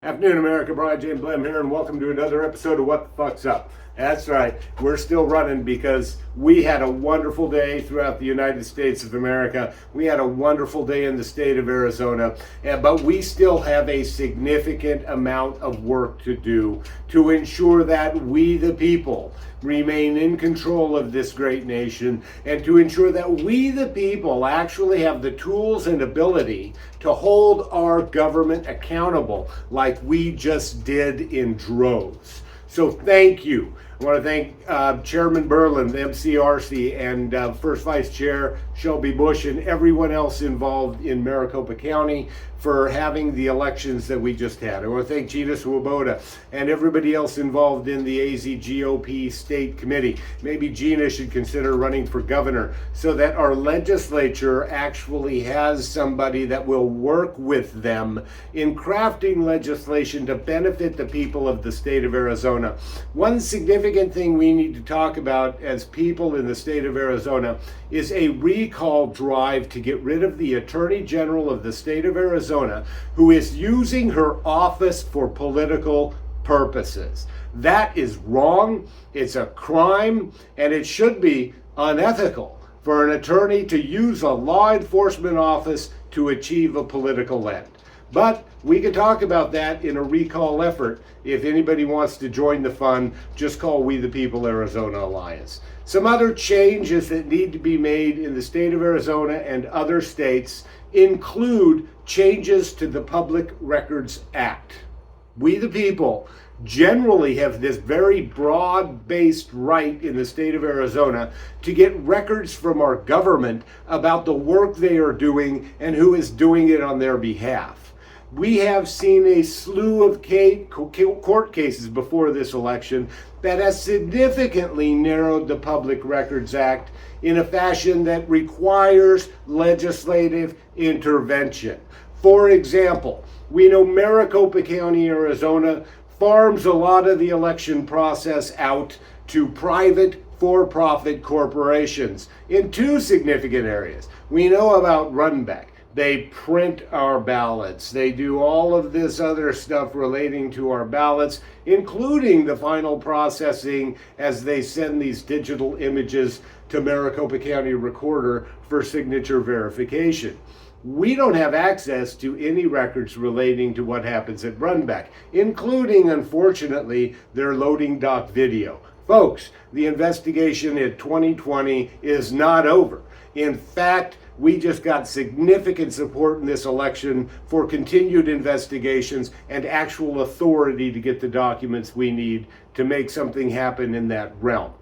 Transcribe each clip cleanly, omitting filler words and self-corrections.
Afternoon, America. Brian James Blem here, and welcome to another episode of What the Fuck's Up. That's right, we're still running because we had a wonderful day throughout the United States of America. We had a wonderful day in the state of Arizona, but we still have a significant amount of work to do to ensure that we, the people, remain in control of this great nation, and to ensure that we, the people, actually have the tools and ability to hold our government accountable like we just did in droves. So thank you. I want to thank Chairman Berlin, the MCRC, and First Vice Chair Shelby Bush, and everyone else involved in Maricopa County for having the elections that we just had. I want to thank Gina Swoboda and everybody else involved in the AZ GOP State Committee. Maybe Gina should consider running for governor so that our legislature actually has somebody that will work with them in crafting legislation to benefit the people of the state of Arizona. One significant thing we need to talk about as people in the state of Arizona is a recall drive to get rid of the Attorney General of the state of Arizona, who is using her office for political purposes. That is wrong, it's a crime, and it should be unethical for an attorney to use a law enforcement office to achieve a political end. But we can talk about that in a recall effort. If anybody wants to join the fun, just call We the People Arizona Alliance. Some other changes that need to be made in the state of Arizona and other states include changes to the Public Records Act. We the people generally have this very broad-based right in the state of Arizona to get records from our government about the work they are doing and who is doing it on their behalf. We have seen a slew of court cases before this election that has significantly narrowed the Public Records Act in a fashion that requires legislative intervention. For example, we know Maricopa County, Arizona, farms a lot of the election process out to private for-profit corporations in two significant areas. We know about Runback. They print our ballots. They do all of this other stuff relating to our ballots, including the final processing as they send these digital images to Maricopa County Recorder for signature verification. We don't have access to any records relating to what happens at Runback, including, unfortunately, their loading dock video. Folks, the investigation in 2020 is not over. In fact, we just got significant support in this election for continued investigations and actual authority to get the documents we need to make something happen in that realm.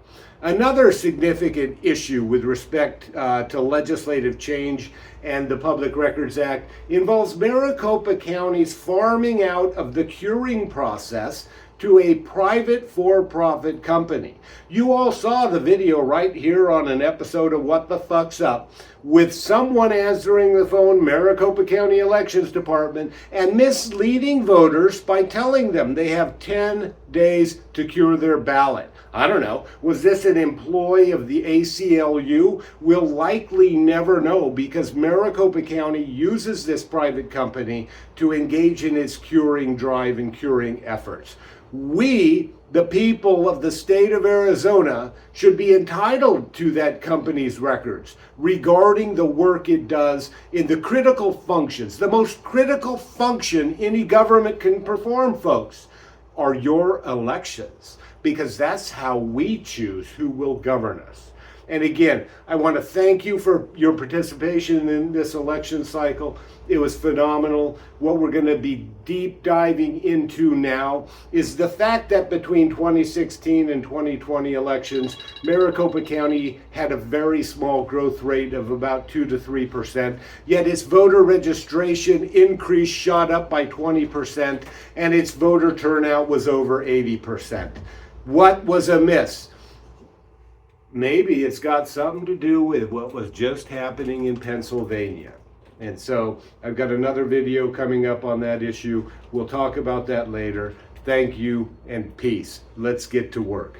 Another significant issue with respect to legislative change and the Public Records Act involves Maricopa County's farming out of the curing process to a private for-profit company. You all saw the video right here on an episode of What the Fuck's Up with someone answering the phone, Maricopa County Elections Department, and misleading voters by telling them they have 10 days to cure their ballot. I don't know, was this an employee of the ACLU? We'll likely never know because Maricopa County uses this private company to engage in its curing drive and curing efforts. We, the people of the state of Arizona, should be entitled to that company's records regarding the work it does in the critical functions. The most critical function any government can perform, folks, are your elections, because that's how we choose who will govern us. And again, I want to thank you for your participation in this election cycle. It was phenomenal. What we're going to be deep diving into now is the fact that between 2016 and 2020 elections, Maricopa County had a very small growth rate of about 2 to 3%, yet its voter registration increase shot up by 20%, and its voter turnout was over 80%. What was amiss? Maybe it's got something to do with what was just happening in Pennsylvania. And so I've got another video coming up on that issue. We'll talk about that later. Thank you and peace. Let's get to work.